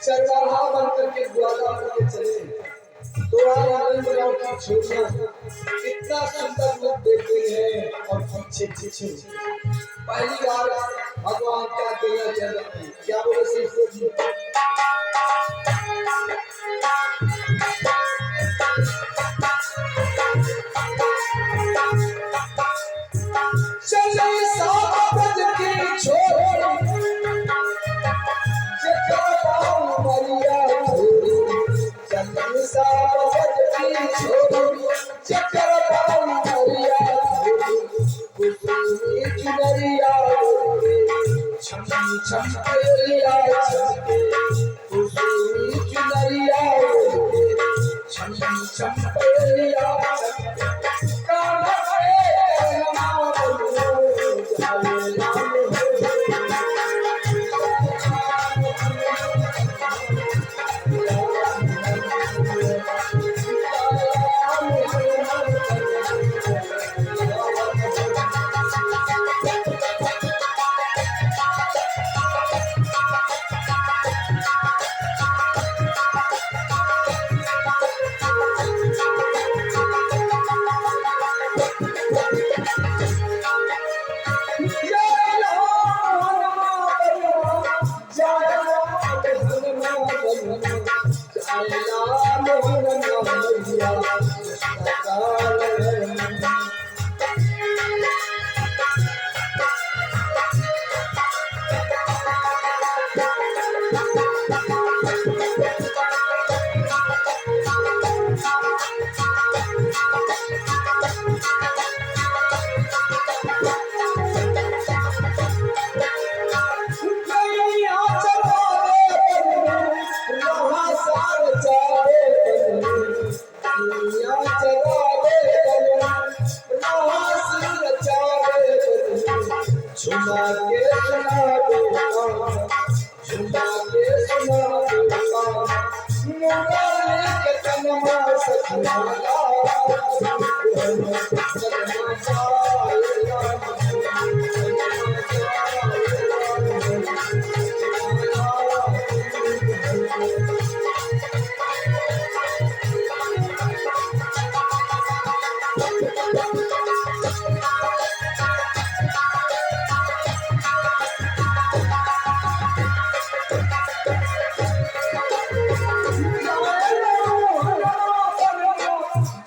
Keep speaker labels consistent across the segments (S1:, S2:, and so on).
S1: चरवाहा बनकर के ग्वाला होके चले तो छोड़ना कितना सुंदर लोग देखते हैं और पीछे पीछे पहली बार भगवान क्या देना चाहते हैं क्या बोले सोचिए चले सात बज के छोड़ चक्कर पाऊ मरिया कुसुमी चुनरिया छम छम पेरिया कुसुमी चुनरिया छम छम पेरिया कान्हा पे नाम बोलो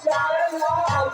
S1: जाने नाम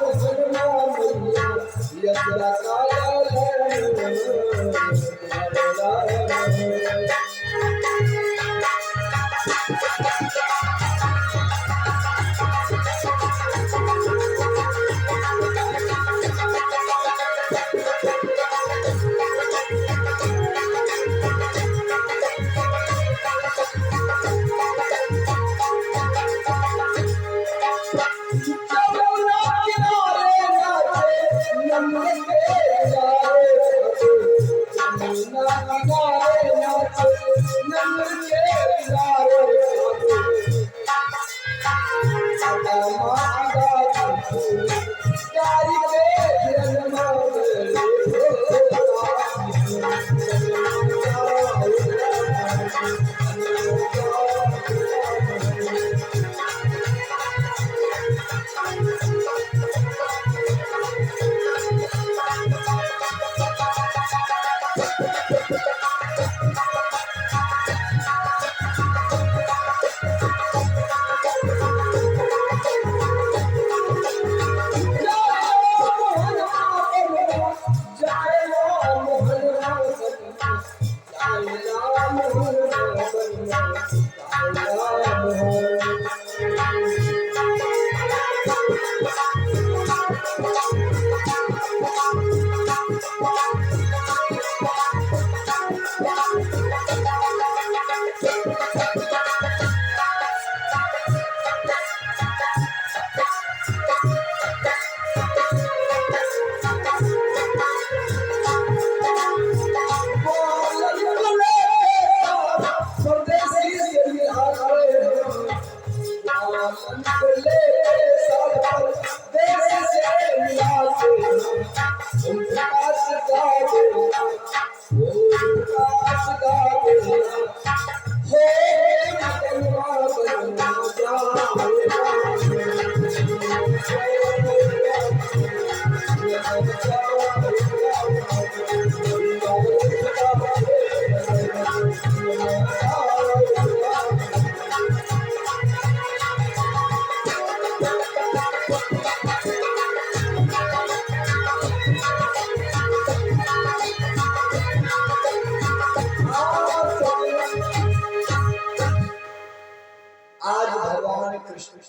S1: आज भगवान कृष्ण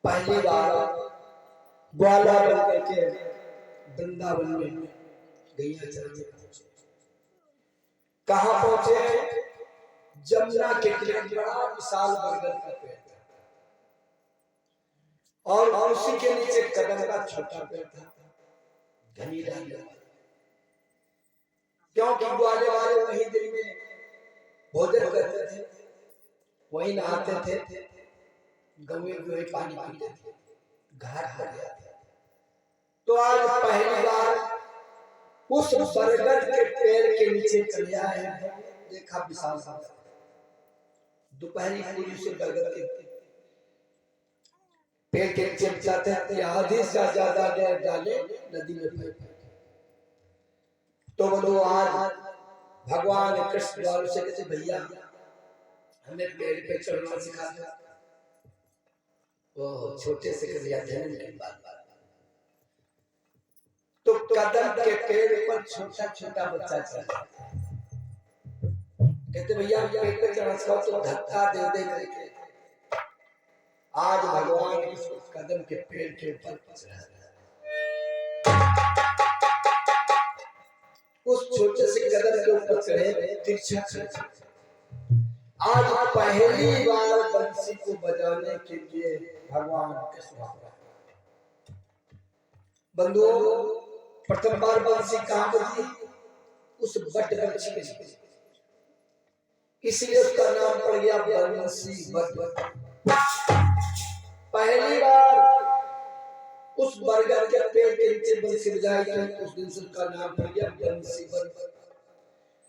S1: पहली बार ग्वाला बन करके वृंदावन में गैया चराने पहुंचे। कहां पहुंचे? जमुना के किनारे बड़ा विशाल बरगद का पेड़ था और उसी के नीचे कदम का छोटा पेड़ था, घनी डाली। क्योंकि ग्वाले वाले वही दिन में भोजन करते थे, वही नहाते थे, गंगे पानी पीते थे, घाट पर जाते। तो आज पहली बार उस बरगद के पेड़ के नीचे चले आए हैं। देखा विशाल दोपहरी पूरी से बरगद के पेड़ के नीचे जाते हैं, आधी से ज्यादा देर डाले नदी में फेंक। तो बोलो आज भगवान कृष्ण द्वार से कहते भैया हमें पेड़ पे चढ़ना सिखा दो। वो छोटे से कर लिया ध्यान की बात। तो कदम के पेड़ पर छोटा छोटा बच्चा चढ़ा, कहते भैया पेड़ पे चढ़ना सिखाओ। तो धक्का दे दे करके आज भगवान इस कदम के पेड़ के ऊपर चढ़ा। उस छोटे से कदम के ऊपर चढ़े, तिरछा। आज पहली बार बंसी को बजाने के लिए भगवान कृष्ण बंधुओं प्रथम बार बंसी कहां बजी? उस बट वृक्ष के नीचे, इसलिए उसका नाम पड़ गया बंसी बट। पहली बार उस बरगद के पेड़ के नीचे बंसी बजाई तो उस दिन से उसका नाम पड़ गया बंसी बट,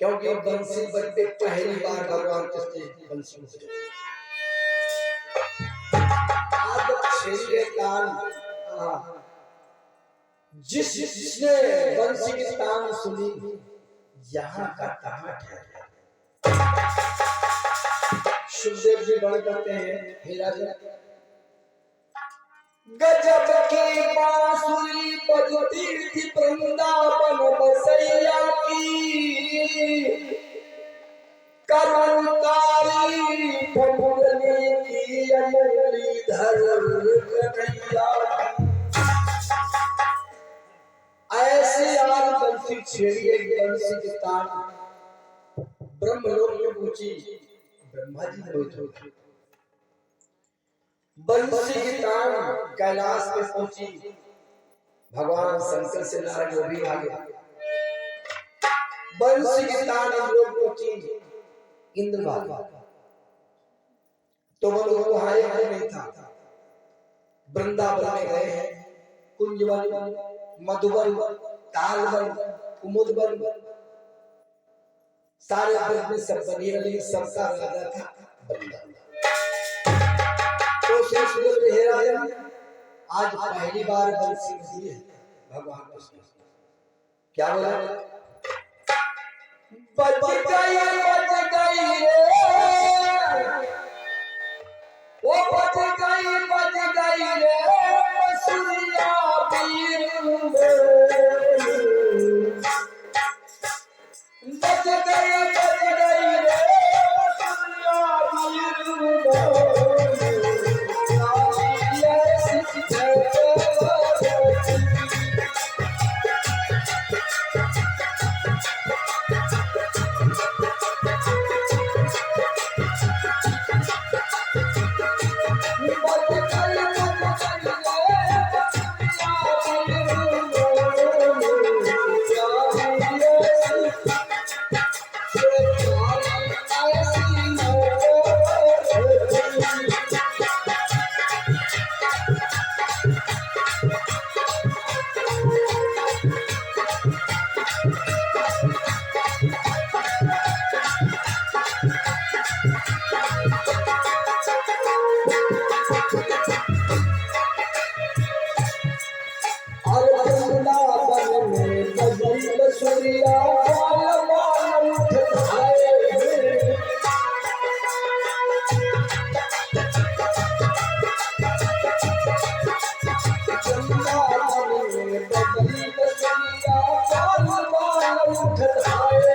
S1: क्योंकि बंसी बट पे पहली बार भगवान कृष्ण बंसी बजाई। आज छेले कान जिसने बंसी की तान सुनी यहाँ का कहाँ ठहरा। सुखदेव जी बड़ करते हैं, हे राजा गजब की बांसुरी बजती थी वृंदावन बसैया की, करंकारी फूलने की मुरलीधर कन्हैया। ऐसे आज बंसी छेड़ी, एक बंसी की तान ब्रह्मलोक में पहुंची, ब्रह्मा जी पहुंचे। बंसी की तान कैलाश में पहुंची, भगवान शंकर से नारायण वो भी आगे। बंसी की तान इंद्र पहुंची, इंद्र भागा। तो बोलो वहां नहीं था, वृंदावन में गए हैं, कुंजवन, मधुबन, तालवन, कुमुदवन, सारे ब्रज में सब बनी रही, सबका राजा था वृंदावन। तो आज पहली बार बंसी बजी है भगवान कृष्ण। क्या बोला? बज गई रे, वो बज गई रे बंसुरिया बीर में। बज गई करिया बाल बाल उठाए चंदा में बदली करिया बाल बाल उठाए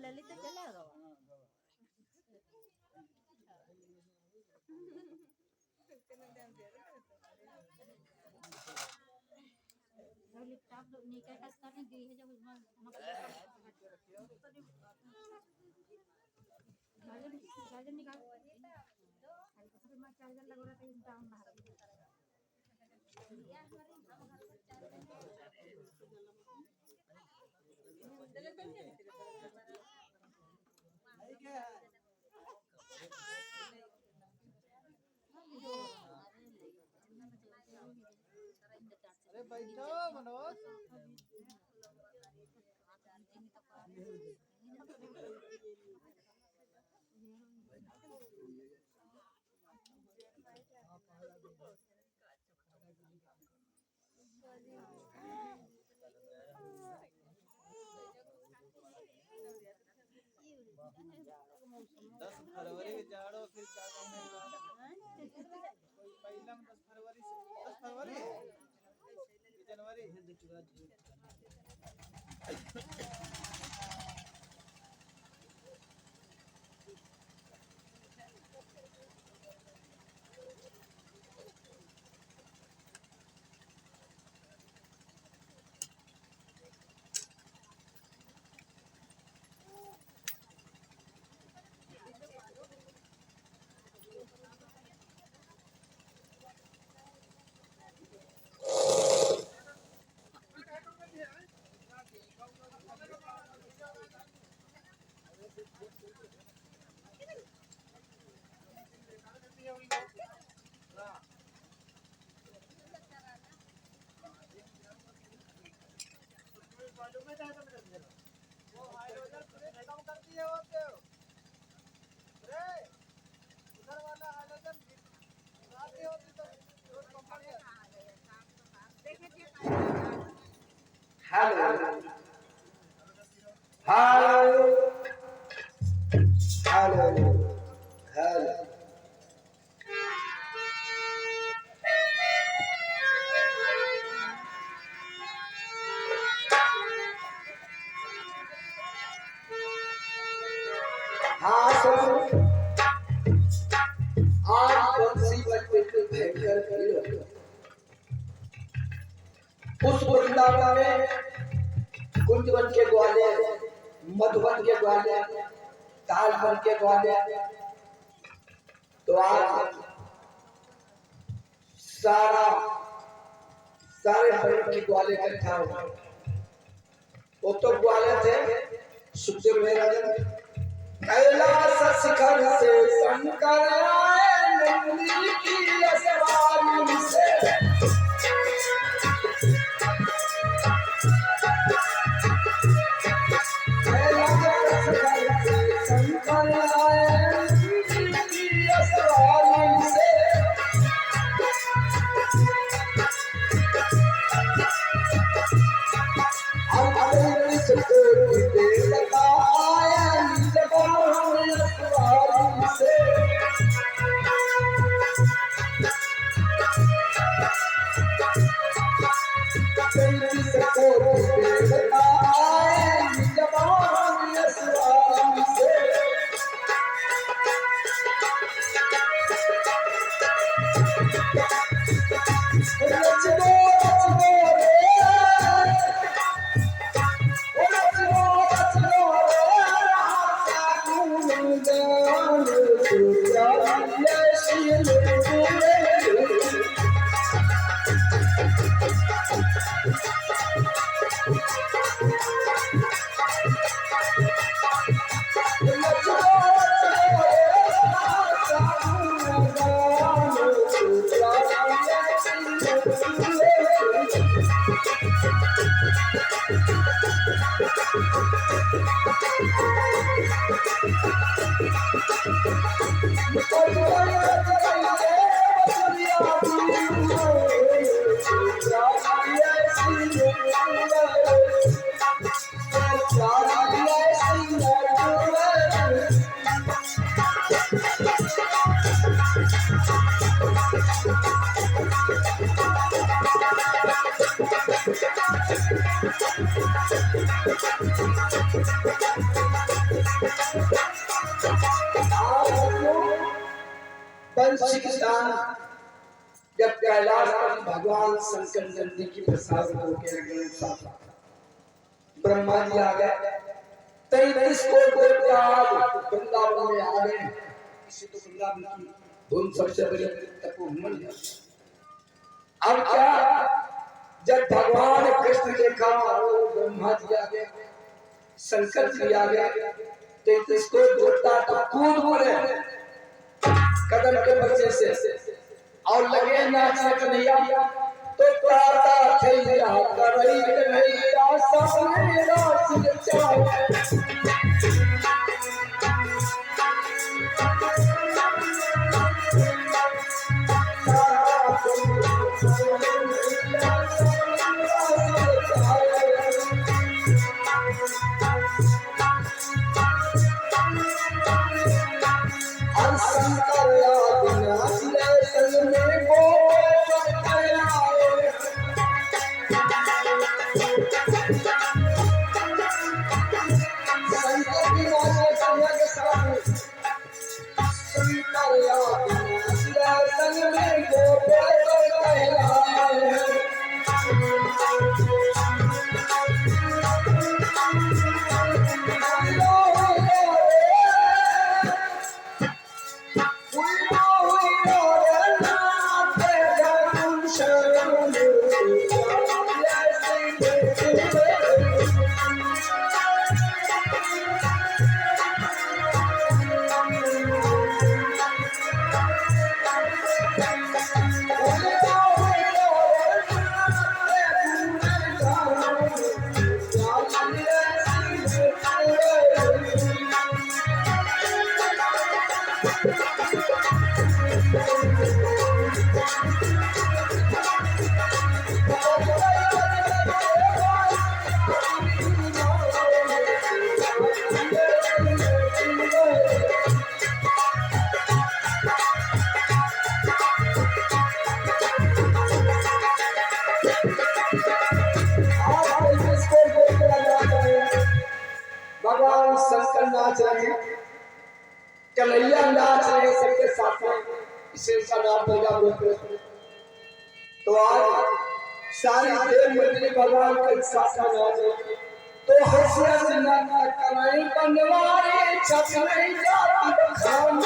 S2: ललित चला लैपटॉप निकाल कर करने गई है जब उसमें चार्जर निकाल मैं चार्जर लगा रहा था डाउन बाहर
S3: अरे बैठो मनोज दस फरवरी के जाड़ो फिर क्या पहला 10 फरवरी से 10 फरवरी जनवरी वो हाइड्रोजन पूरे खत्म कर दिए होते हो।
S1: हेलो हेलो हेलो हेलो हाँ सुनो, आज बंसी बजते थे भयंकर भीड़। उस वृंदावन में कुंजवन के ग्वाले, मधुबन के ग्वाले, तालबन के ग्वाले, तो आज सारे भवन के ग्वाले इकट्ठा हो गए। वो तो ग्वाले थे सुखदेव महाराज। कैलाश शिखर से शंकर आए नंदी की सवारी से, कैलाश शिखर से शंकर आए नंदी की सवारी से। अब किसको देवता आया सवारी से। बंसी के साथ जब कैलाश पर भगवान शंकर नंदी की प्रसाद होकर गए, ब्रह्मा जी आ गए। 33 कोटि देवता वृंदावन में आ गए। इसी तो वृंदावन की धुन सबसे बड़ी तपोवन है। अब क्या, जब भगवान कृष्ण देखा ब्रह्मा जी आ गए, शंकर जी आ गए, 33 कोटि देवता तो कूद पड़े कदम के बच्चे से और लगे नाचने कन्हैया। तो प्राता थैया करई कन्हैया सामने रास चाहे। नाच रहे हैं सबके साथ में, इसे उसका नाम दुर्गा गोकुल। तो आज सारी देव मंडली भगवान के साथ में नाच रहे, तो हंसिया सिंगा कमाई बनवारे छप नहीं जाती खाम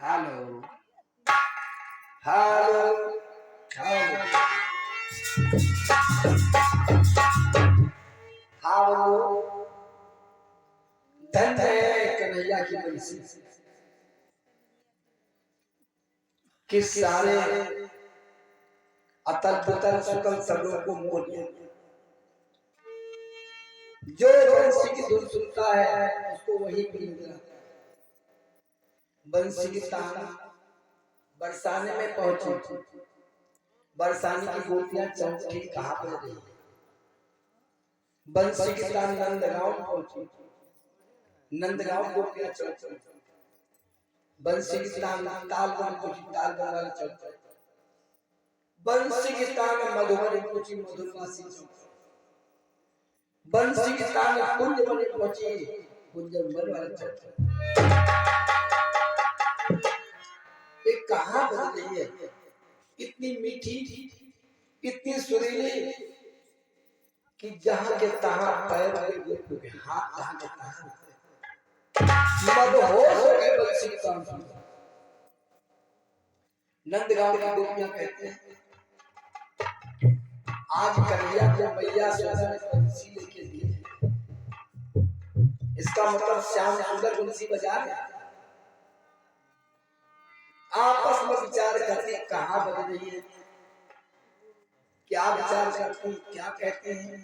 S1: हेलो हेलो हेलो हेलो धन है कन्हैया की बंसी कि सारे अतल पतल सकल सबों को मोह लिया। जो बंसी की धुन सुनता है उसको वही मिल जाता है। बंसी की तान बरसाने में पहुंची, बरसाने की गोपियां चौकी कहा पर रही। बंसी के साथ नंदगांव पहुंची। नंदगांव गोपियां चौकी बंसी के साथ तालबन पहुंची। तालबन चौकी बंसी के साथ मधुबनी पहुंची। मधुवासी चौकी बंसी के साथ कुंजबनी पहुंची। कुंजबन वाले चौकी एक कहां बज रही है, इतनी मीठी, इतनी सुरीली कि जहां के तहां पैर के हाथ जहां के तहां मदहोश हो गए बंसी के तान सुन। नंदगांव की गोपियां कहते हैं आज कन्हैया को मैया सुंदर ने बंसी लेके दी। इसका मतलब श्याम सुंदर बंसी बजा रहे। आपस में विचार करते कहां बज रही है, क्या विचार करते हैं, क्या कहते हैं।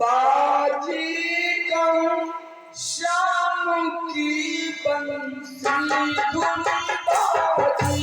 S1: बाजी कौन श्याम की बंसी धुन बाजी।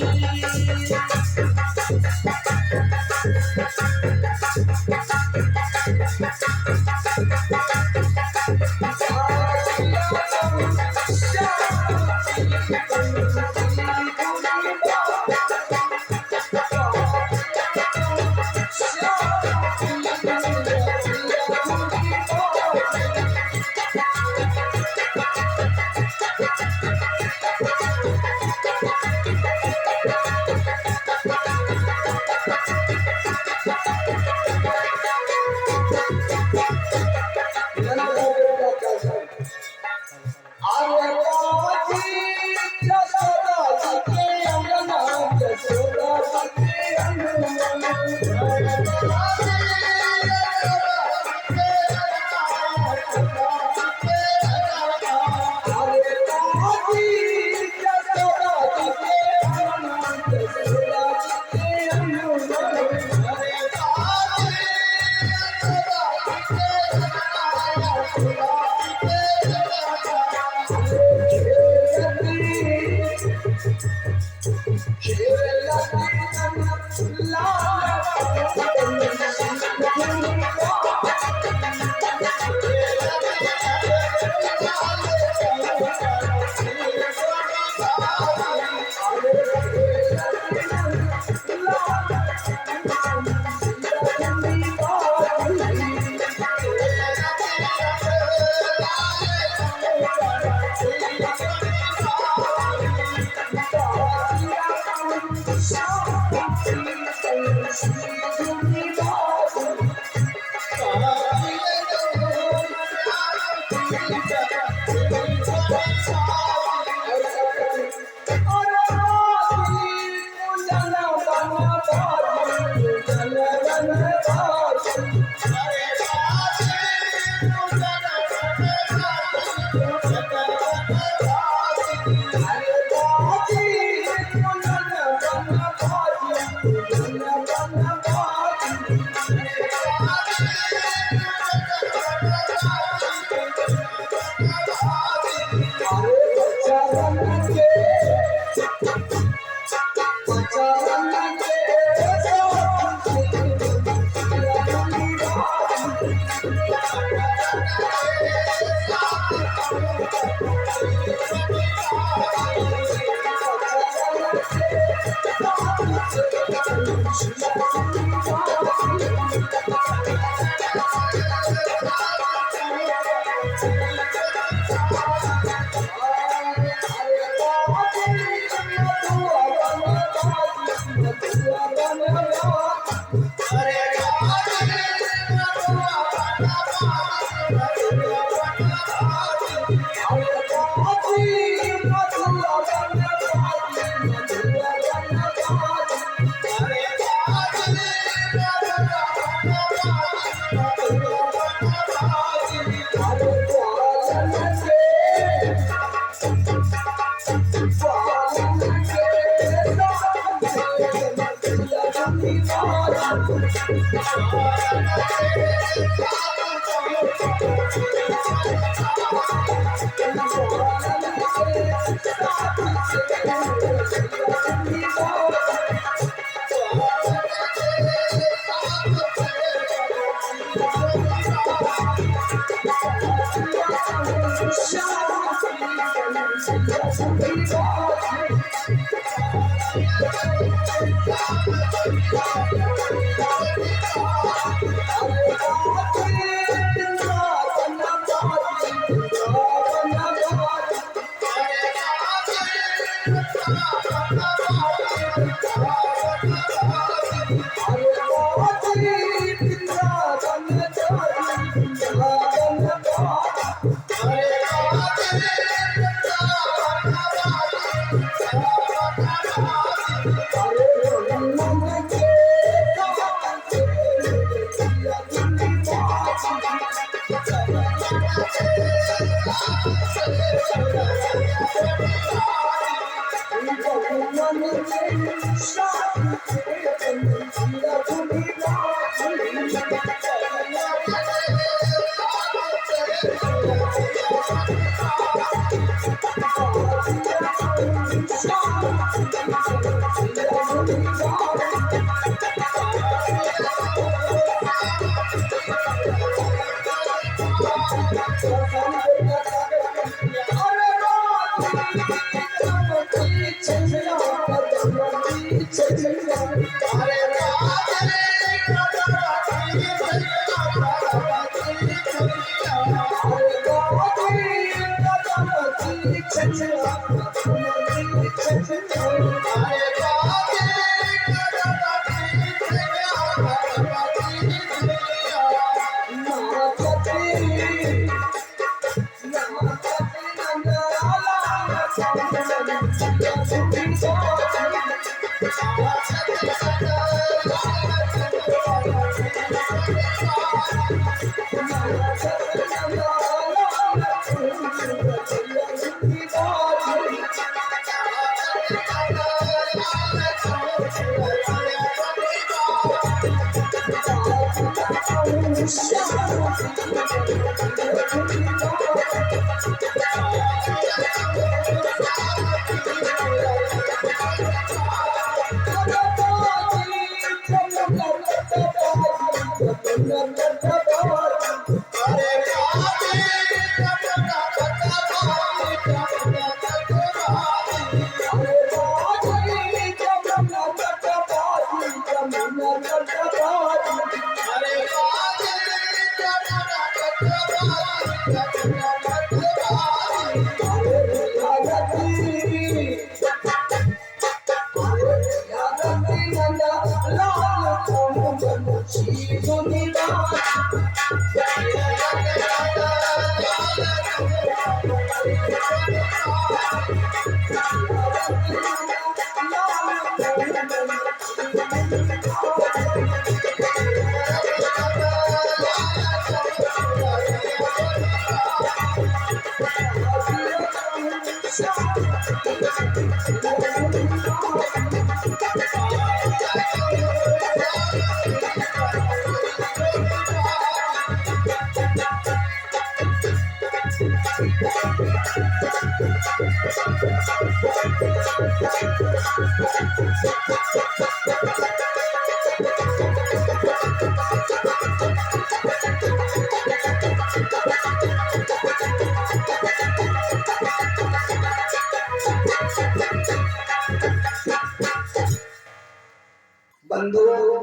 S1: बंधुओं,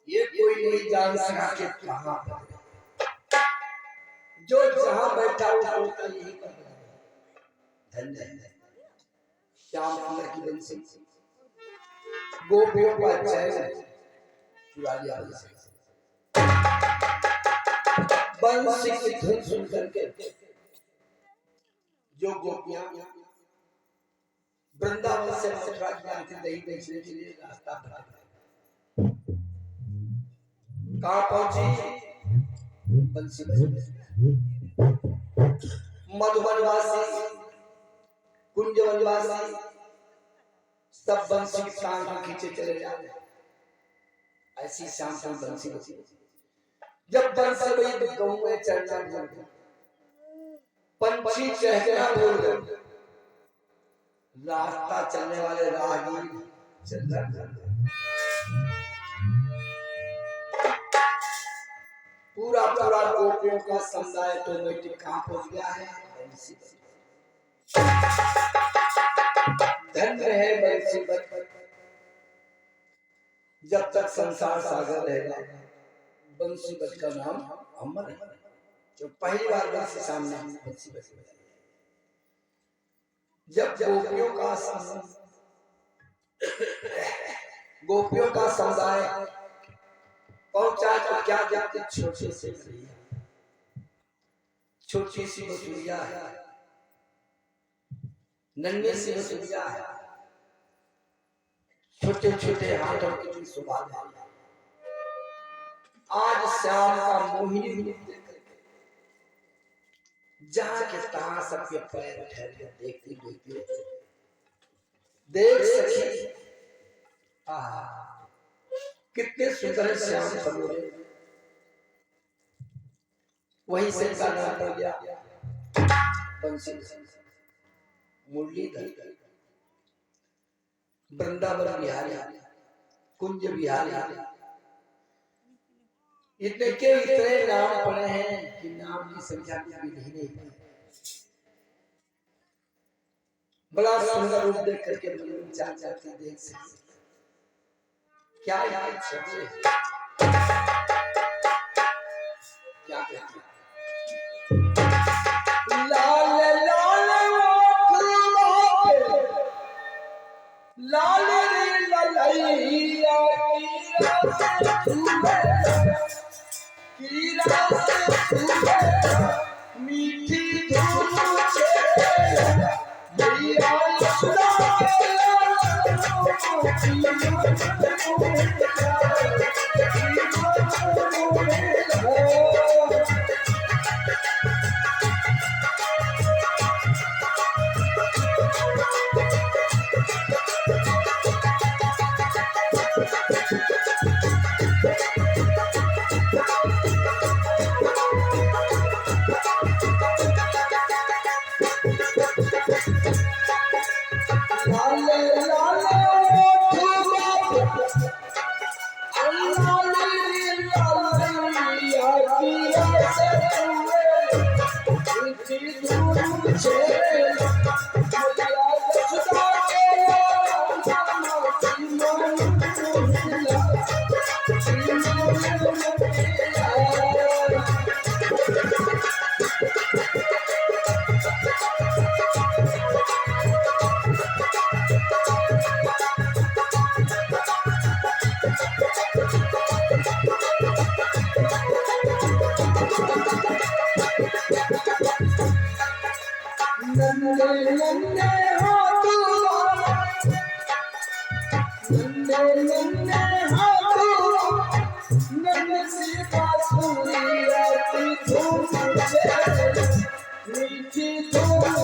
S1: ये कोई नहीं जान सका कि कहाँ पर है। जो जहाँ बैठा हुआ उसका यही कर रहा है। धन्य है श्याम सुंदर की बंसी, गोपियों का चैन चुरा लिया बंसी की धुन सुन करके जो गोपियां वृंदावन से मथुरा जाती दही बेचने के लिए रास्ता भटक कहाँ पहुंची? बंसी मधुबनवासी कुंजवनवासी सब बंसी की टांग को खींचे चले जा रहे। ऐसी शाम शाम बंसी बची। जब बंसी बजी तो गऊ में चढ़ना भूल गए, पंछी चहचहा भूल गए, रास्ता चलने वाले राहगीर चल रहे। पूरा पूरा गोपियों का समुदाय तो बेटी कहाँ पहुंच गया है? धन्य है बंसी बट, जब तक संसार सागर रहेगा बंसी बट का नाम अमर है। जो पहली बार बंसी सामने बंसी बट बजाई, जब गोपियों का समुदाय पहुंचा तो क्या जाते छोटे से छोटी सी बसुरिया है, नन्हे सी बसुरिया है, छोटे छोटे हाथों की सुबाद है। आज श्याम का मोहिनी रूप जहां के तहां सबके पैर ठहर के देखती देखती देख सके कितने सुंदर है श्याम सरोवर। वही से का नाम हो गया बंसी, मुरलीधर, वृंदावन बिहारी, कुंज बिहारी, इतने के इतने नाम पड़े हैं कि नाम की संख्या भी नहीं है। बड़ा सुंदर रूप देख करके मन चाह जाते देख सकते क्या याद समझे क्या कहते लाल लाल लाल रे ललैया मीठी धूप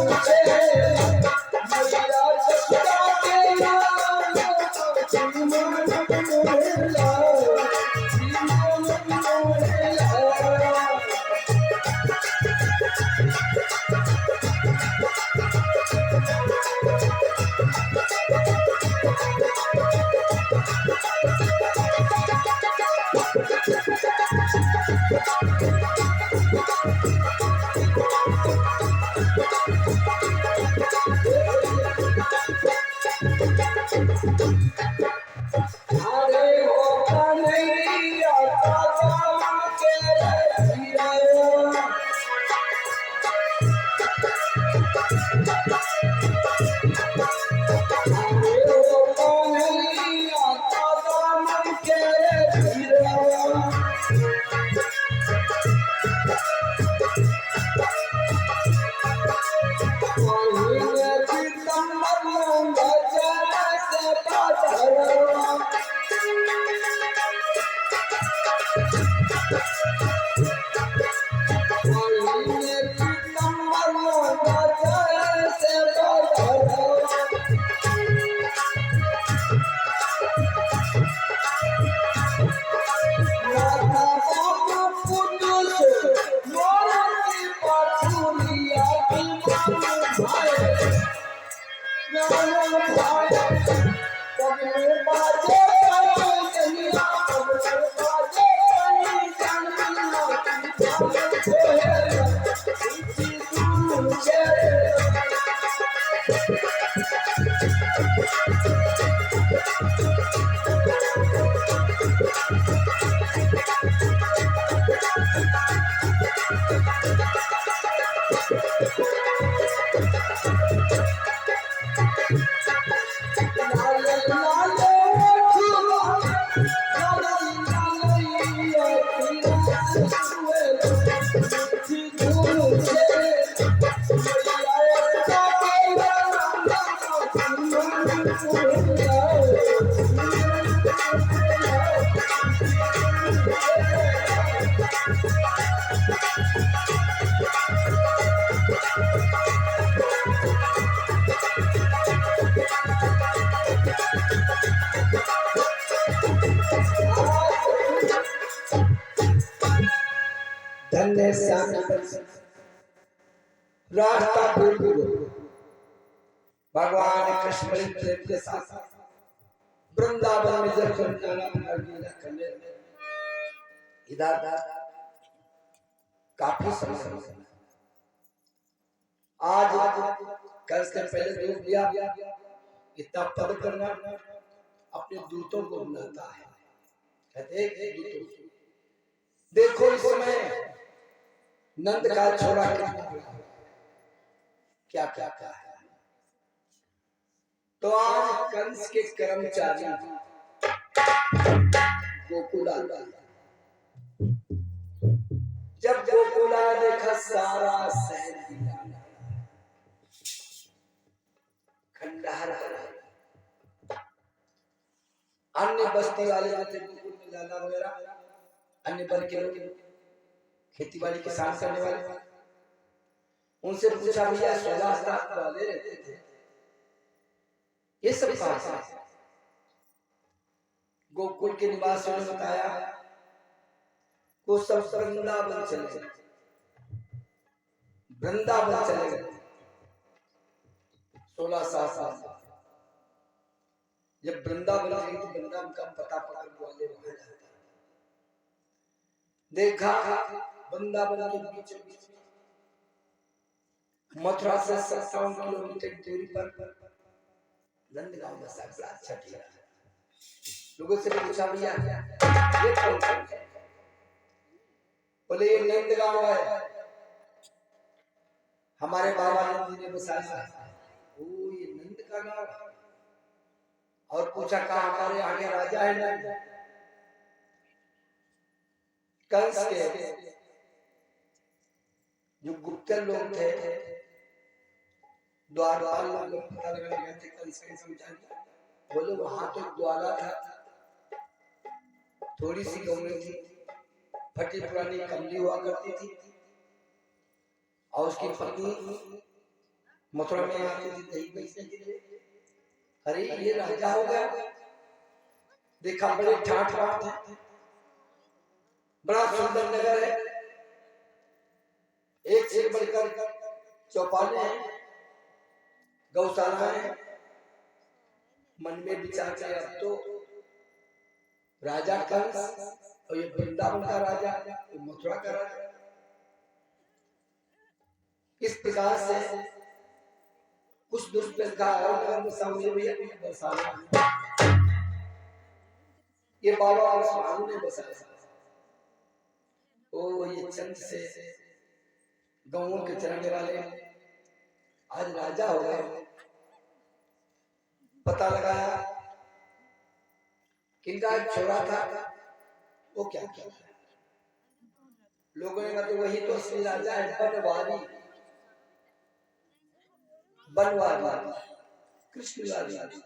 S1: धन्य श्याम रास्ता भूल भगवान कृष्ण प्रेम के साथ वृंदावन में जब करने इधर काफी समय आज कल से पहले रोक दिया इतना पद करना अपने दूतों को बुलाता है, कहते हैं दूतों देखो इस समय नंद का छोरा क्या क्या क्या है। तो आज कंस के कर्मचारी गोकुला जब गोकुला देखा सारा शहर खंडहर अन्य बस्ती वाले आते गोकुल में लाला वगैरह अन्य वर्ग के लोग खेती बाड़ी किसान करने वाले उनसे पूछा भैया 16 वाले रहते थे ये सब कहां से? गोकुल के निवासियों ने बताया वो सब वृंदावन चले गए, वृंदावन चले गए 16 साल। जब वृंदावन गए तो वृंदावन का पता पकड़ वाले वहां जाते देखा वृंदावन के बीच मथुरा से 57 किलोमीटर दूरी पर नंदगांव बसा बड़ा अच्छा किया। लोगों से पूछा भैया ये कौन है? बोले ये नंदगांव है, हमारे बाबा नंद जी ने बसाया है। ओ ये नंद का गांव। और पूछा कहा हमारे आगे राजा है नंद। कंस के जो गुप्तचर लोग थे द्वारपाल लोग पता लगा गए थे कंस के समझा बोले वहां तो द्वारा था, थोड़ी सी गौरी थी, फटी पुरानी कमली हुआ करती थी और उसकी पत्नी मथुरा में आती थी दही बेचने के लिए। अरे ये राजा हो गया, देखा बड़े ठाठ बाट है, बड़ा सुंदर नगर है, एक से बढ़कर चौपाले हैं, गौशाला है। मन में विचार किया अब तो राजा कंस और ये वृंदावन का राजा, मथुरा का राजा, इस प्रकार से कुछ दुष्प्रचार का और सामने भी बसाया। ये बाबा और स्वामी ने बसाया। ओ ये चंद से गांवों के चलने वाले आज राजा हो गए। पता लगाया किनका छोरा था, वो क्या किया? लोगों ने कहा तो वही तो असली राजा है, बनवारी, बनवारी, कृष्ण बिहारी,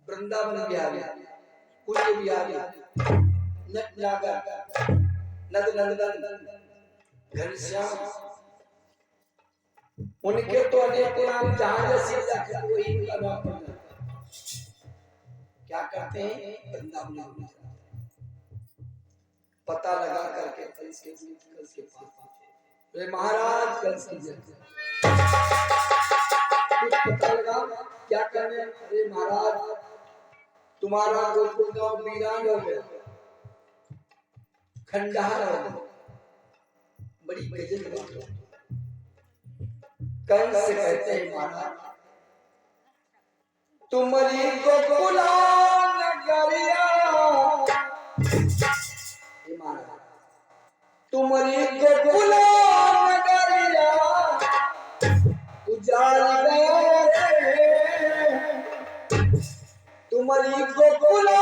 S1: वृंदावन बिहारी, कुंज बिहारी, नटनागर, नंदनंदन, घनश्याम, उनके तो अनेक नाम जहां जैसे जाकर वही उनका नाम पड़ जाता। क्या करते हैं? वृंदावन पता लगा करके कंस के पास पहुंचे। महाराज कंस की जय, कुछ पता लगा क्या करने? अरे महाराज तुम्हारा गोकुल गांव वीरान हो गया, खंडहर हो गया, बड़ी गजब बात है। कंस से कहते हैं महाराज तुम्हारी गोकुला नगरिया, तुम्हारी गोकुला नगरिया उजाड़ गया रे, तुम्हारी गोकुला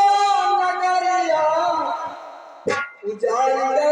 S1: नगरिया उजाड़ गया रे।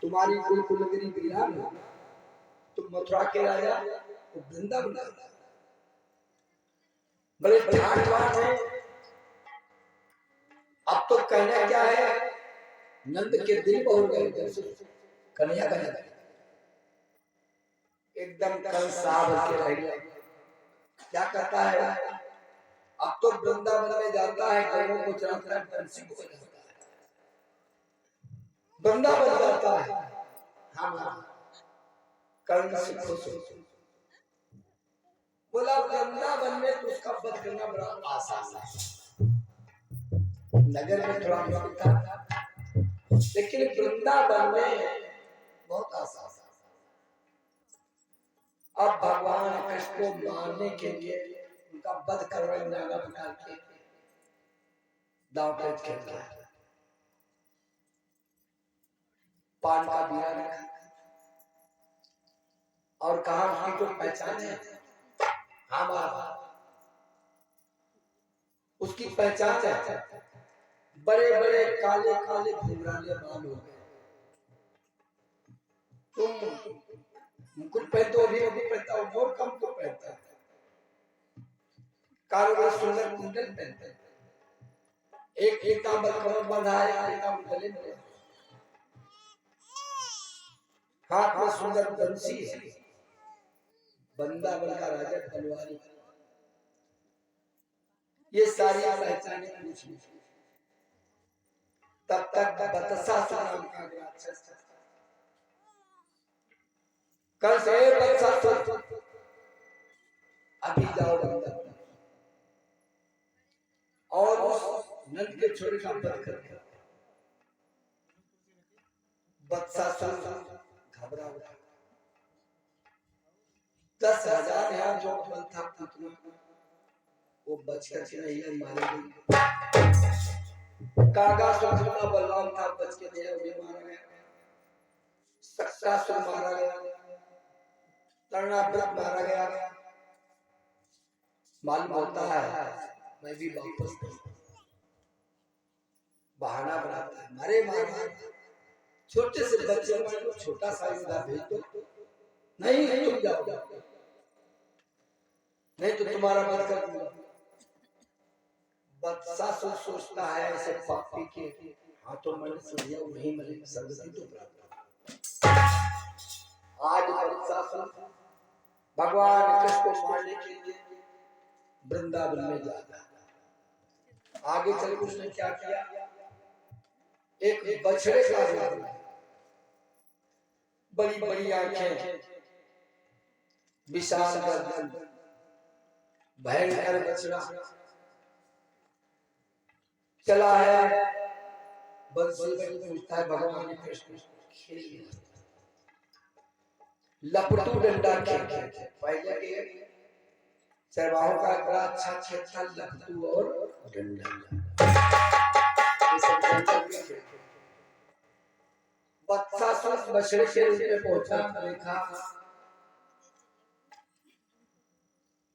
S1: तुम्हारी कोई कुलगिरी वीरा ना, तुम मथुरा के राजा, तो वृंदावन राजा बड़े ठाट है। अब तो कहना क्या है, नंद के दिल बहु गए कन्हैया का नंद एकदम कल साहब के रह गया। क्या कहता है, अब तो वृंदावन में जाता है, गौरों को चलाता है, बंसी को बजाता है, वृंदावन जाता है। हाँ कर्ण से खुश हो, बोला वृंदावन में तो उसका वध करना बड़ा आसान है, नगर में थोड़ा मुश्किल था, लेकिन वृंदावन में बहुत आसान। अब भगवान कृष्ण को मारने के लिए उनका वध कर रहे नाना प्रकार के दांव पेच खेल रहा है। पान का बीड़ा रखा और कहा उसकी तो पहचान है, हमारा उसकी पहचान है, बड़े बड़े काले काले घुंघराले बाल हो गए। तुम मुकुट पहनते हो, भी पहनता हो, बहुत कम तो पहनता है, कारोबार सुंदर कुंडल पहनते हैं, एक एक कमर बंधा है, एक गले में, हाथ में सुंदर बंसी है, वृंदावन का राजा तलवारी। ये सारी पहचाने पूछ ली। तब तक बतसा नाम का राक्षस था, कल से बच्चा अभी जाओ वृंदावन और उस नंद के छोरे का वध कर। बच्चा घबरा उठा, 10,000 यहाँ जो बल था पुतना वो बचकर नहीं मारे गए। कागा सुना बलवान था, बच के नहीं उन्हें मारा गया, सक्रासुर मारा गया, तरणाव्रत मारा गया। मालूम होता है मैं भी वापस बहाना बनाता है, मारे मारे छोटे से बच्चे को छोटा सा इधर भेज दो, नहीं तुम जाओ, नहीं तो तुम्हारा वध कर दूंगा। बच्चा सोचता है ऐसे पापी के हाथों में समझिया नहीं मिले सदगति तो प्राप्त। आज बच्चा भगवान कृष्ण को मारने के लिए वृंदावन में जाता है। आगे चल उसने क्या किया, एक बछड़े का रूप, बड़ी बड़ी आंखें, विशाल गर्दन, भयंकर बछड़ा चला है, बंसी बड़ी पूछता है भगवान कृष्ण खेल लपटू डंडा खेल। पहले के चरवाहों का बड़ा अच्छा खेल था लपटू और डंडा। बच्चा बछड़े के रूप में पहुंचा, देखा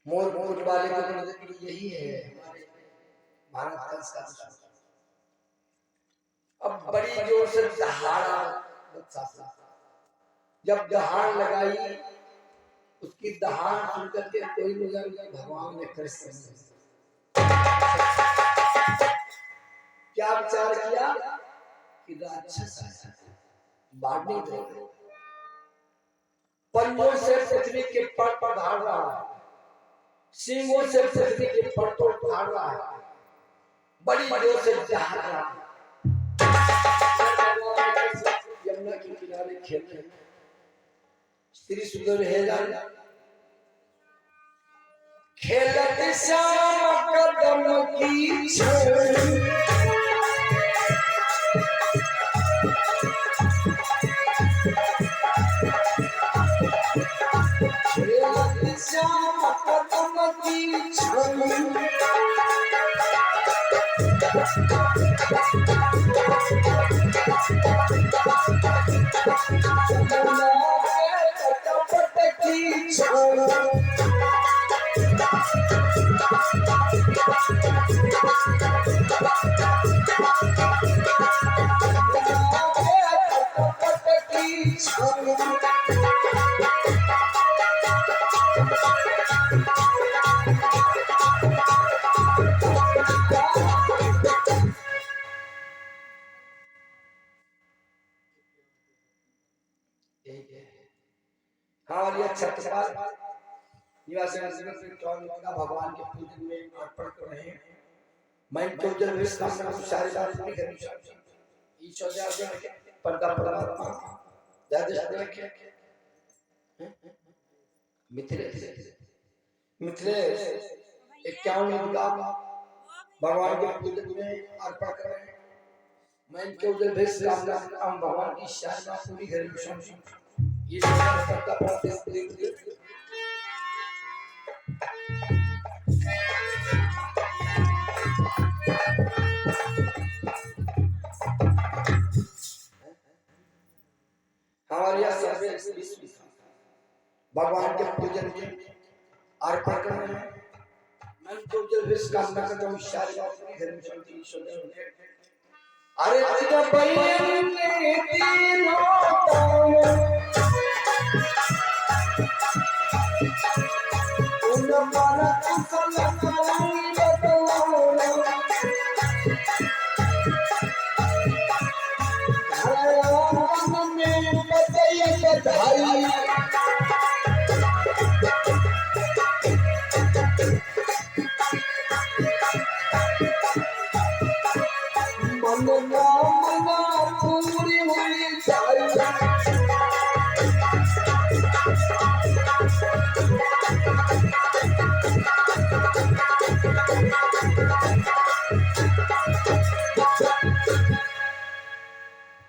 S1: मोर मोर वाले को यही है भारत का संस्कार। अब बड़ी जोर से दहाड़ा बच्चा, जब दहाड़ लगाई उसकी दहाड़ सुन करके कोई मुझे भगवान ने कृष्ण क्या विचार किया कि राक्षस बाढ़ने दे, पंजों से पृथ्वी के पट पर धार रहा है, सींगों से पृथ्वी के पट पर धार रहा है, बड़ी जोर से दहाड़ रहा है। यमुना के किनारे खेल रहे श्री सुंदर है खेलत श्याम कदम की छोड़, खेलत श्याम कदम की छोड़, हाँ और ये छठ पर निवासी भगवान के पूजन में अर्पण कर रहे हैं। मैं तो जब इस काम में सारी बात नहीं करनी चाहता। ईश्वर जान के परदा परमात्मा दादा के मिथिलेश 51 लाख भगवान के पूजन में अर्पण कर रहे हैं। मैं इनके उधर भेज कामना हम भगवान की शान पूरी करेंगे। ये सबका प्रत्येक हमारे यहाँ सर्वे भगवान के पूजन में अर्पण कर रहे हैं। मैं तो जब इस कामना करता हूँ सारी बात पूरी करेंगे। शांति ईश्वर अरे तीनों पूरी हुई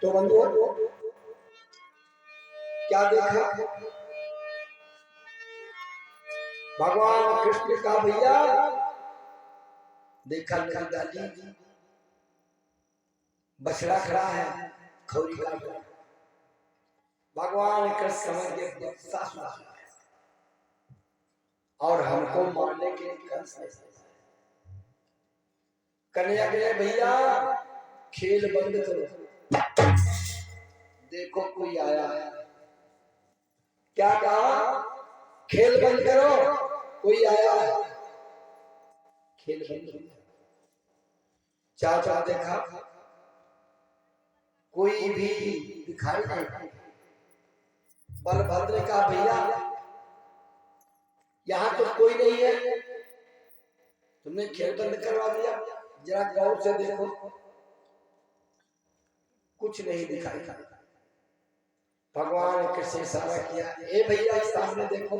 S1: तो बंधुओं क्या देखा भगवान कृष्ण का भैया देखा दादी बछड़ा खड़ा है खौरी का भगवान कृष्ण समझ के और हमको मारने के कन्हैया के भैया खेल बंद करो। देखो कोई आया है। क्या कहा? खेल बंद करो, कोई आया है। खेल बंद करो। चाचा देखा कोई भी दिखाई नहीं। बलभद्र का भैया यहाँ तो कोई नहीं है, तुमने खेल बंद करवा दिया। जरा गौर से देखो, कुछ नहीं दिखाई। भगवान ने कृष्ण इशारा किया, ए भैया सामने देखो।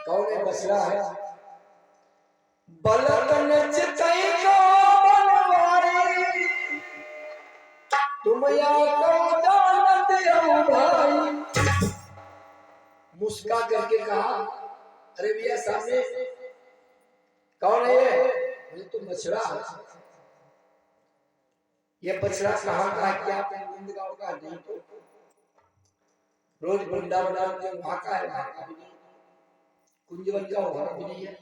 S1: कौन है? बछड़ा है। बलकन चितई को बनवारी, तुम या को जानत हो भाई। मुस्का करके कहा, अरे भैया सामने कौन है? बोले तुम बछड़ा है। ये बछड़ा कहाँ का? क्या गाँव का नहीं, तो रोज वृंदावन वहां का है, कुंजवन का वहां भी नहीं है,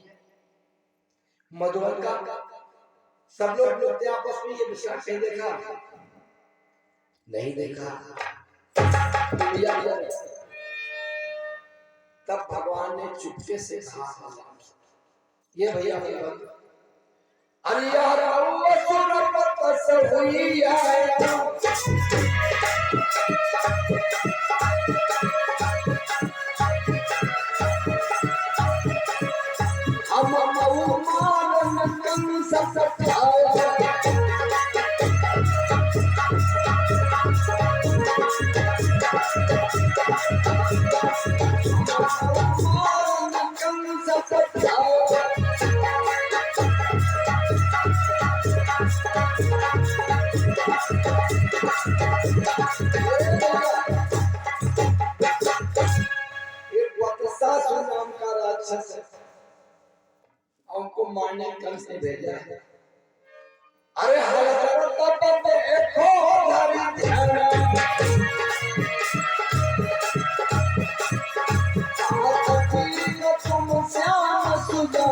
S1: मधुबन का। सब लोग बोलते आपस में ये बछड़ा कहीं देखा? नहीं देखा। तब भगवान ने चुपके से कहा, ये भैया अरे यार नाम का राक्षस हमको मारने कंस ने भेजा है। अरे तुम श्याम सुजा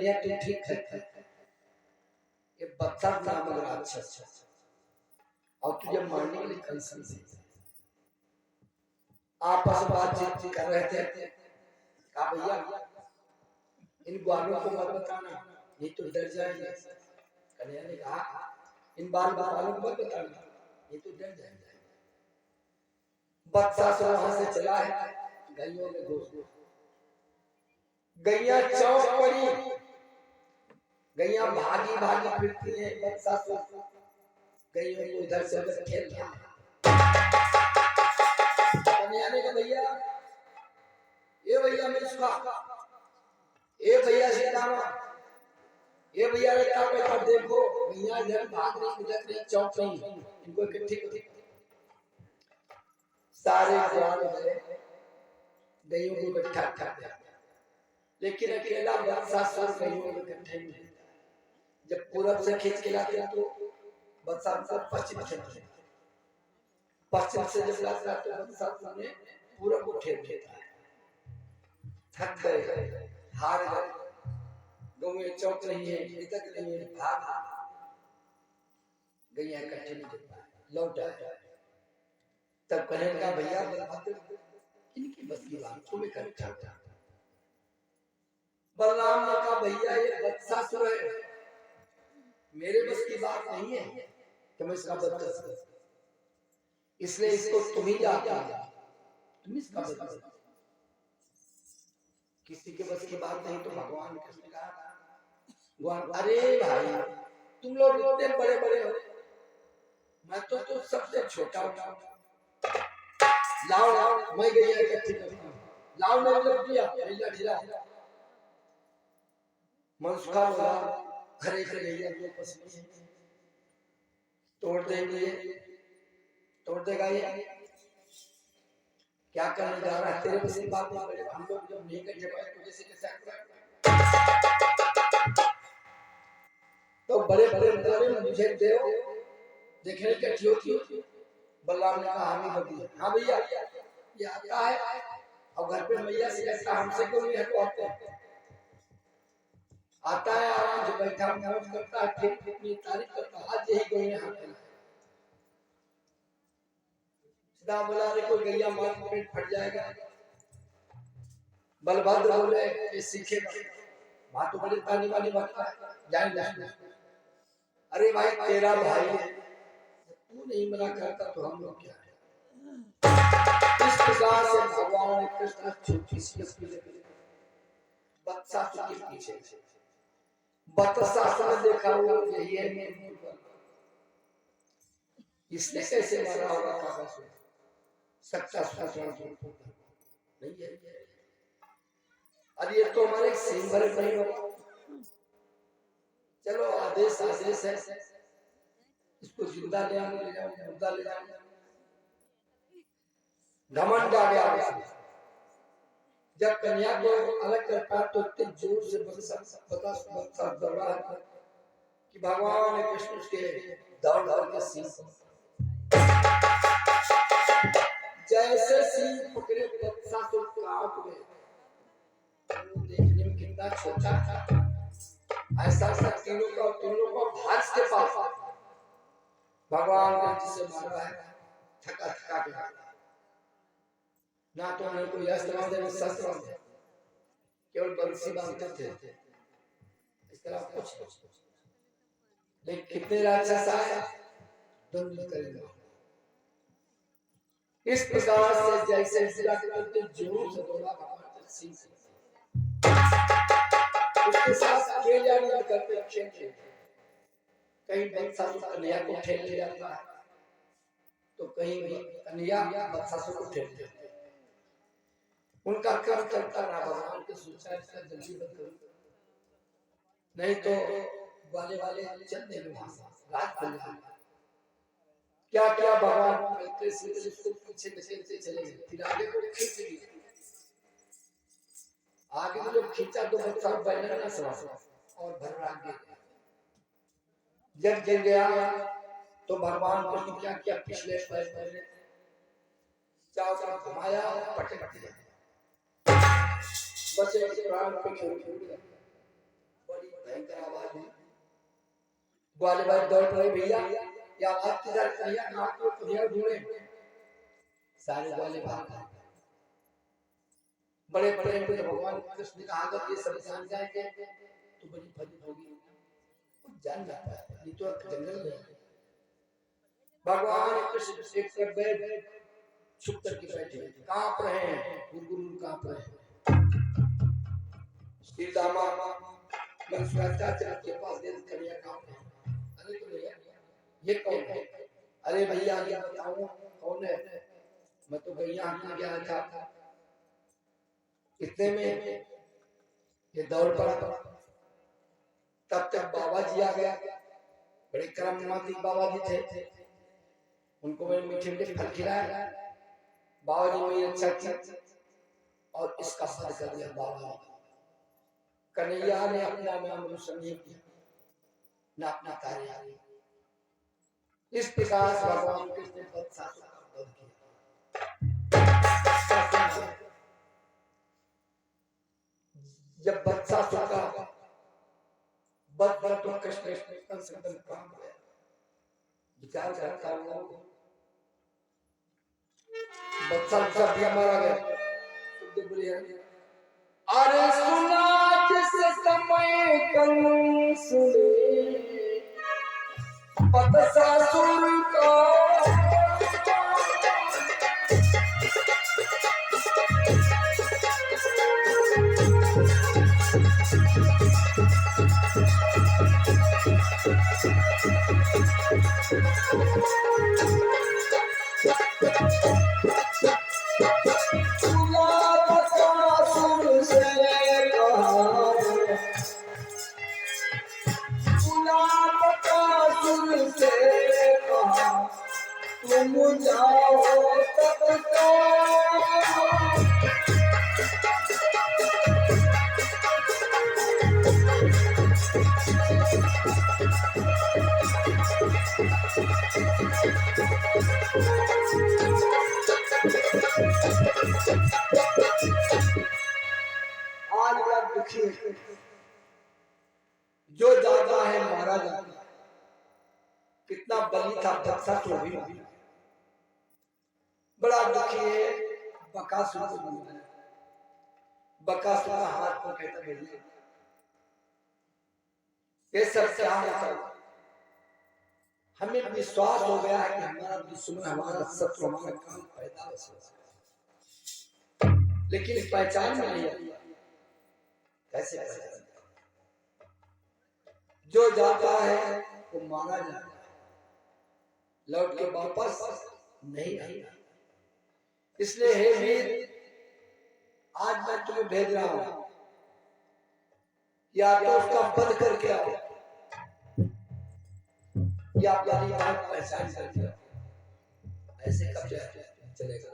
S1: कन्या तू ठीक है, ये बच्चा नाम राक्षस और तुझे मारने के लिए कैसे से आपस में बातचीत कर रहे थे। कहा भैया इन ग्वालों को मत बताना, ये तो डर जाएंगे। कन्या ने कहा इन बाल बालों को मत बताना, ये तो डर जाएंगे। बच्चा से वहां से चला है, गैयों में घुस गया। गैया चौंक पड़ी, गैया भागी भागी फिरती है। बच्चा तो गैयों को इधर से उधर खेल रहा है। कन्या ने कहा भैया ये भैया मैं इसका ए भैया सीताराम, ये भैया रखा बैठा देखो भैया इधर भाग रही उधर नहीं चौंक रही, इनको इकट्ठी सारे ग्वाल में गैयों को इकट्ठा कर दिया, लेकिन अकेला बच्चा सर गैयों को इकट्ठे नहीं। जब पूरब से खींच के लाते तो बच्चा पश्चिम से पश्चिम से जब लाता तो बच्चा ने पूरब को ठेक देता है। थक गए, हार गए, गाँव में चौक नहीं है, इधर नहीं है, भाग गैया इकट्ठे नहीं देता है, लौट आया। तब कहने लगा भैया बलभद्र इनकी बस की बात तुम्हें इकट्ठा था। बलराम ने कहा भैया ये बच्चा सुर है, मेरे बस की बात नहीं है कि मैं इसका बच्चा करूं, इसलिए इसको तुम ही जाता तुम इसका बच्चा। किसी के बस की बात नहीं तो भगवान कृष्ण कहा अरे भाई तुम लोग इतने बड़े बड़े हो, मैं तो सबसे छोटा हूं। लाओ लाओ मैं गैया इकट्ठी करता हूं, लाओ ने लग दिया गैया ढीला मनसुखा बोला घरे से गैया जो पसंद है तोड़ देंगे, तोड़ देगा ये क्या करने जा रहा है, तेरे बस की बात नहीं करेगा। हम लोग जब नहीं करते पाए तो जैसे कैसे तो बड़े बड़े मतलब मुझे दे देखने के क्यों क्यों। बलराम ने कहा हामी बगी हाँ भैया ये आता है और घर पे मैया से कहता हमसे क्यों नहीं हटवाते, आता है आराम से बैठा मौज करता है, फिर अपनी तारीफ करता है। आज यही कोई यहाँ पे सीधा बोला रे कोई गैया मार पेट फट जाएगा। बलभद्र बोले ये सीखेगा, वहां तो बड़ी तानी वाली बात है जाए। अरे भाई तेरा भाई है, तू नहीं मना करता तो हम लोग क्या है। इस प्रकार से भगवान कृष्ण छोटी सी बच्चा के पीछे बच्चा ने देखा वो यही है इसने कैसे मारा होगा कागज में सच्चा सूचना नहीं है। अरे ये तो हमारे सिंबल नहीं होगा, चलो आदेश आदेश है, इसको जिंदा ले जाओ मुर्दा ले जाओ। घमंड आ गया। जब कन्या को अलग करता तो इतने जोर से बता दौड़ा है कि भगवान कृष्ण के दौड़ दौड़ के सिंह जैसे सिंह पकड़े बच्चा तो कांप गए। देखने में कितना छोटा था, ऐसा तीनों का भाज के पास भगवान ने जिसे मारा है थका थका के ना तो उन्हें कोई अस्त्र बांधे न शस्त्र बांधे, केवल बंसी बांधते थे, इस तरह कुछ। लेकिन कितने राक्षस आए दंड करेंगे। इस प्रकार से जैसे सिरा करते जोर से दौड़ा भगवान सिंह उसके साथ अकेले नहीं करते खेलते। कहीं बच्चा कन्या को ठेल ले जाता है तो कहीं कन्या बच्चा को ठेल देते। उनका कर्म करता रहा भगवान के सोचा इसका जल्दी बंद करो नहीं तो वाले वाले चल देंगे रात खुल जाएगा। क्या क्या भगवान इसको पीछे खींचते चले गए, फिर आगे को खींच लिए। आगे को जब खींचा तो बच्चा बैठा ना सवा और भर आगे जब गिर गया तो भगवान को क्या किया पिछले पैर में चारों तरफ घुमाया और पटक दिया। बच्चे प्राण पे छोड़ दिया। भयंकर आवाज हुई। ग्वाले बाल दौड़ पड़े, भैया ये आवाज किधर, भैया आपको कन्हैया ढूंढे। सारे ग्वाले भाग गए। बड़े प्रेम से भगवान कृष्ण ने कहा अगर ये सब जान जाएंगे तो बड़ी फजिल होगी। कुछ जान जाता है, ये तो जंगल में है। भगवान कृष्ण एक तरफ बैठ चुप करके बैठे, कांप रहे हैं, गुरगुर कांप रहे हैं। श्री दामा मनस्वाचार्य के पास दे कन्हैया कांप रहे हैं। अरे तो भैया ये कौन है? अरे भैया ये बताओ कौन है? मैं तो भैया हाथ गया था, इतने में ये दौड़ पड़ा। तब तक बाबा जी आ गया, बड़े करमनाती बाबा जी थे। उनको मैंने मीठे मीठे फल खिलाया। बाबा जी मेरी अच्छा की और इसका फल कर दिया बाबा ने। कन्हैया ने अपना नाम रोशन नहीं किया, न अपना कार्य। इस प्रकार भगवान कृष्ण ने वत्सासुर का वध किया। जब वत्सासुर का वध किया तो कृष्ण कंस काम गया। विचार करता हूँ वत्सासुर भी मारा गया। अरे सुना जिस समय कंस ने वत्सासुर का, तुम जाओ तत्काल। आज बड़ा दुखी है, जो जाता है मारा जाता है। कितना बलि था वत्सासुर भी, बड़ा दुखी है। बकासुर को बुलाया, बकासुर का हाथ को कहता भैया ये सब क्या है? हमें विश्वास हो गया है कि हमारा दुश्मन, हमारा शत्रु, हमारा काम पैदा हो, लेकिन पहचान नहीं है। कैसे पहचान? जो जाता है वो मारा जाता है, लौट के वापस नहीं आता। इसलिए हे वीर, आज मैं तुम्हें भेज रहा हूं, या तो उसका वध करके आओ या अपनी बात पहचान करके आओ। ऐसे कब चलेगा?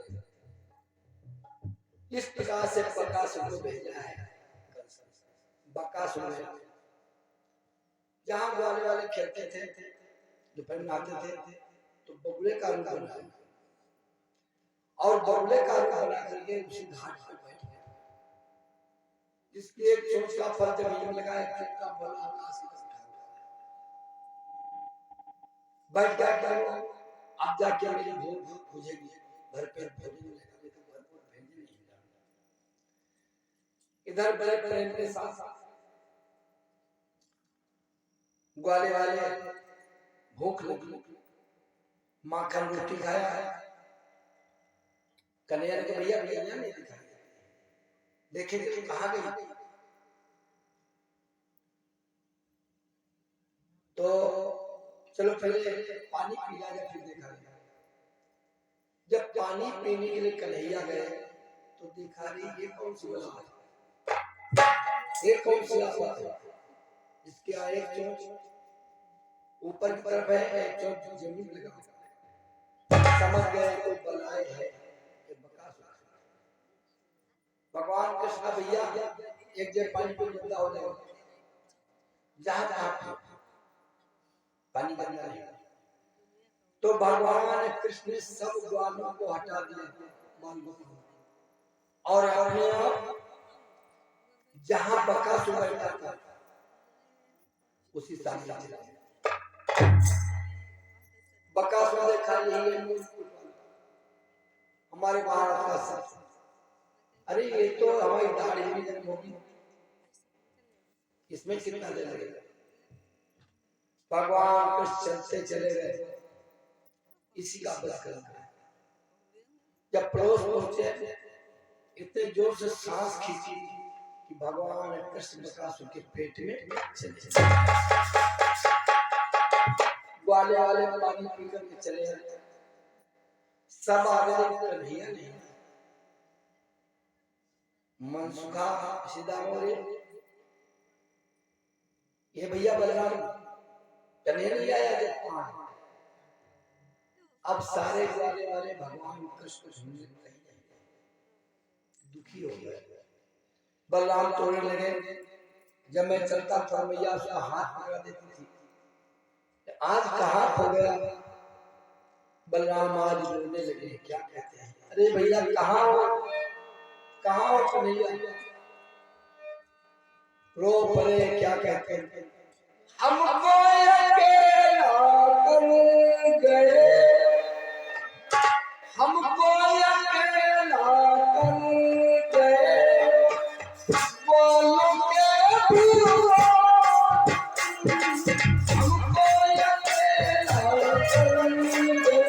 S1: इस प्रकार से बकासुर को भेजा है। बकासुर जहां ग्वाले वाले खेलते थे, दोपहर में आते थे तो बगुले का रूप बनाया और बगुले का रूप बना करके उसी घाट पर बैठ गए। जिसकी एक चोट का फल जमीन में लगा, एक चोट का फल आकाश में बैठ गया। अब जाके मेरी भूख बुझेगी, घर पे भोजन मिलेगा, लेकिन घर पर भेजने नहीं जाना। इधर बड़े प्रेम के साथ ग्वाले वाले भूख लगी, माखन रोटी खाया। कन्हैया ने भैया भैया नहीं दिखाई, देखे तो कहाँ गई? तो चलो पहले पानी पी लिया, फिर देखा गया। जब पानी पीने के लिए कन्हैया गए तो देखा रही ये कौन सी बात है, ये कौन सी बात है? इसके एक चोंच ऊपर की तरफ है, एक चोंच जमीन में लगा। समझ गए कोई बलाय है, ये बकासुर। भगवान कृष्ण भैया एक जगह पानी पे गंदा हो जाएगा, जहां जहां पानी गंदा है, तो भगवान कृष्ण ने सब ग्वालों को हटा दिया और अपने आप जहां बकासुर बैठा था उसी सामने चला। बकासुर देखा यही है हमारे भारत का सच। अरे ये तो हमारी दाढ़ी भी जन्म होगी, इसमें कितना देर लगेगा। भगवान कृष्ण चलते चले गए, इसी का बस करना है। जब पड़ोस पहुंचे इतने जोर से सांस खींची कि भगवान कृष्ण बकासुर के पेट में चले। ग्वाले वाले पानी पीकर के चले आए, सब आगे कन्हैया नहीं। मन सुखा सीधा बोले ये भैया बलराम कन्हैया नहीं आया। अब सारे ग्वाले वाले भगवान कृष्ण ढूंढने दुखी हो गए। बलराम तोड़ने लगे। जब मैं चलता था मैया उसका हाथ पकड़ा देती थी, आज कहाँ खो गया। बलराम आज रोने लगे, क्या कहते हैं, अरे भैया कहाँ हो, कहाँ हो कन्हैया। रो पड़े, क्या कहते हैं, हमको अकेला कर गए, हमको अकेला कर गए, बोलो के बुआ, हमको अकेला कर गए।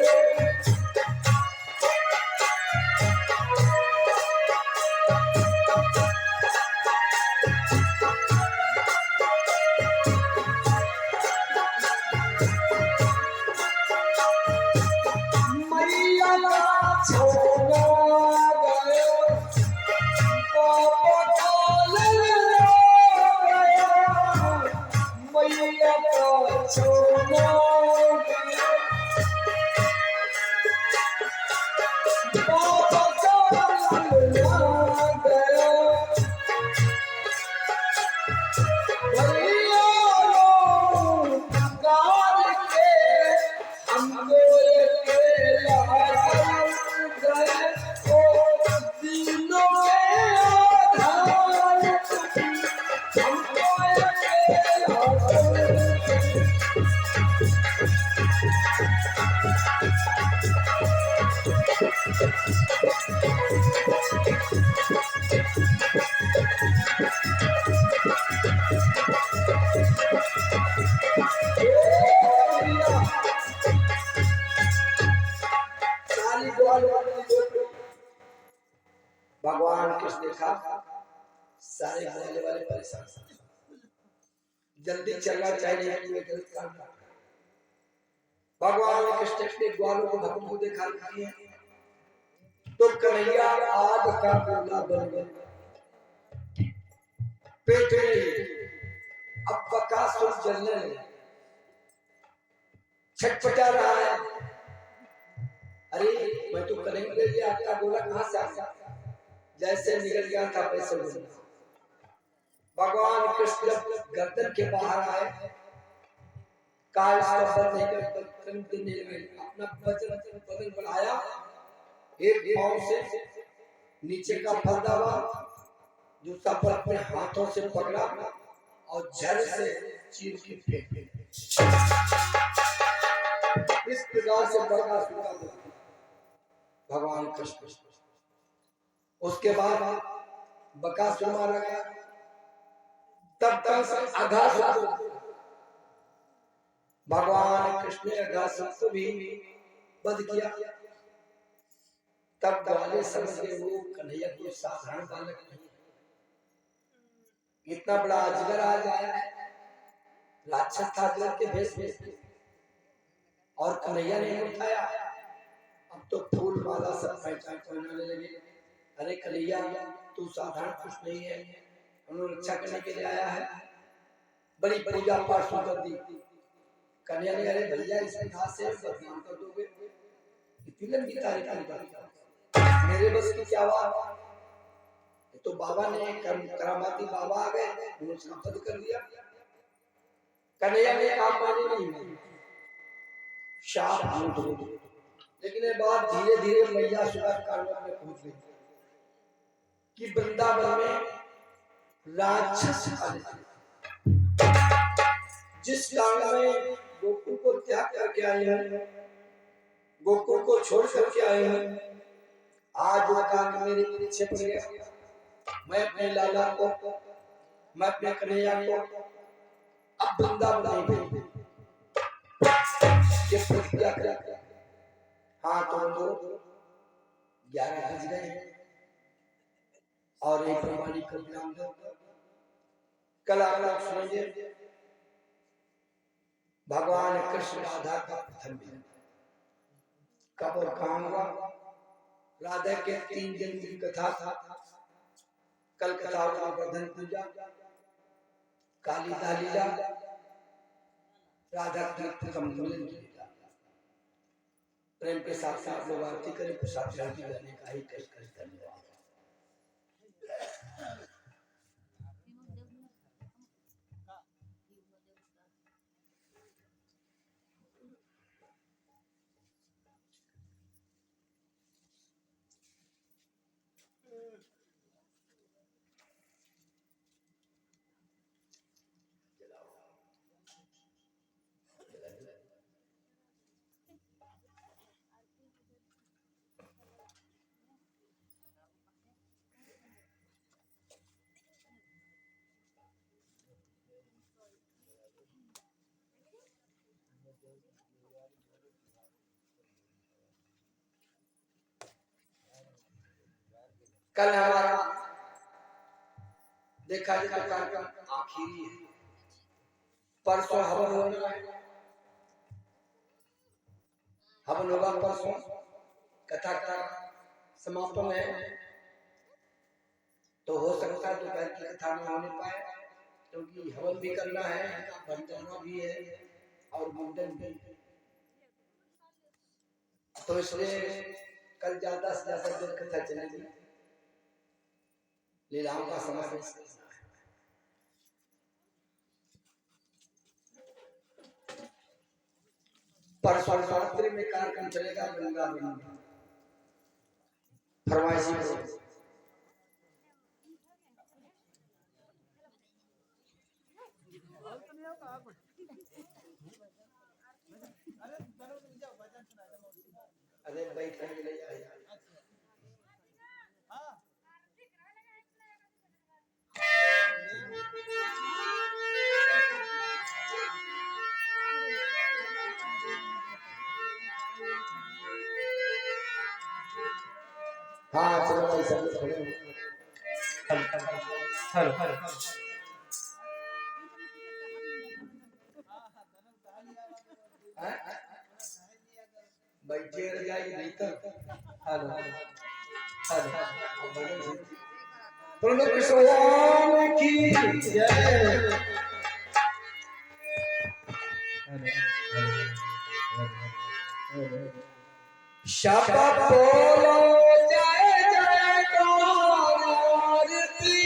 S1: भगवान कृष्ण देखा सारे ग्वाले वाले परेशान, जल्दी चलना चाहिए, गलत काम। भगवान कृष्ण ने ग्वालों को भक्त को देखा तो कन्हैया आग का गोला बन गया पेट में। अब बकासुर जलने लगा, छटपटा रहा है, अरे मैं तो कन्हैया के लिए आग का गोला कहां से आया, जैसे निकल गया था वैसे भगवान कृष्ण जब गर्दन के बाहर आए, काल नहीं अपना बदन बढ़ाया, एक पांव से नीचे का फल दबा, दूसरा फल अपने हाथों से पकड़ा और झर से चीर के फेंक दिया। इस प्रकार से बकासुर भगवान कृष्ण। उसके बाद बकासुर मारा गया। तब तक अघासुर, भगवान कृष्ण ने अघासुर को भी वध किया। तब ग्वाले समझ गए वो कन्हैया कोई साधारण बालक नहीं, इतना बड़ा अजगर आज आया है, राक्षस था अजगर के भेष में, और कन्हैया ने उठाया। अब तो फूल माला सब पहनाने लगे, अरे कन्हैया तू साधारण कुछ नहीं है, हमने रक्षा करने के लिए आया है, बड़ी पूजा पाठ कर दी। कन्हैया ने अरे भैया इस हाथ से बदनाम कर दोगे, इतनी लंबी तारीफ निकाली, मेरे बस की क्या बात। तो बाबा ने करामाती बाबा आ गए, उन्होंने उसका वध कर दिया। कन्हैया ने कहा मैंने नहीं शाप झूठ हो, लेकिन ये बात धीरे धीरे मैया सुधा कानों में पहुंच गई कि वृंदावन में राक्षस जिस कारण में गोकुल को त्याग करके आए हैं, गोकुल को छोड़ करके आए हैं, आज वो कांड मेरे पीछे पड़ गया। मैं अपने लाला को, मैं अपने कन्हैया को अब वृंदावन नहीं भेज ये प्रतिज्ञा कर। हाँ तो 11 बज गए और एक प्रमाणी को विराम दो। कल आप लोग सुनेंगे भगवान कृष्ण राधा का प्रथम मिलन कब और कहाँ हुआ। राधा के 3 दिन की कथा था। कल कथा गोवर्धन पूजा, कालिका लीला, राधा का प्रथम मिलन की लीला। प्रेम के साथ साथ लोग आरती करें, प्रसाद शांति करने का ही कष्ट करते हैं। कल हमारा देखा जाए तो कार्यक्रम आखिरी है। परसों हवन होना है, हवन होगा परसों, कथा का समापन है। तो हो सकता है दोपहर की कथा में होने पाए, क्योंकि हवन भी करना है, भंडारा भी है और मुंडन भी। तो इसलिए कल ज्यादा से ज्यादा देर कथा चलेगी, लीलाओं का समावेश करना है। परसों रात्रि में कार्यक्रम चलेगा वृंदावन में। फरमाइशी अरे बैठ के ले जाए। हाँ चलो भाई सब लोग खड़े हो। हेलो बैठे रह जाइए भीतर। हेलो प्रणव कृष्ण की जय। शपथ बोलो जय जयकार आरती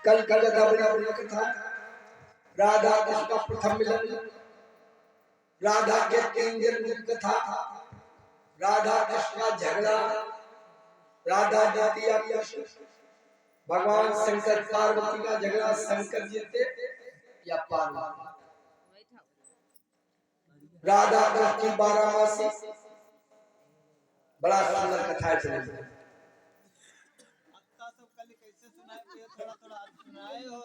S1: कल कल बड़ी कथा राधा कृष्ण का प्रथम मिलन, राधा के 3 दिन की कथा, राधा कृष्ण का झगड़ा, राधा द्वितीया कृष्ण, भगवान शंकर पार्वती का झगड़ा, शंकर जीते या पार्वती, राधा कृष्ण की 12 मासी, बड़ा सुंदर कथा है। चले
S3: सब कल कैसे सुनाए, थोड़ा थोड़ा सुनाए हो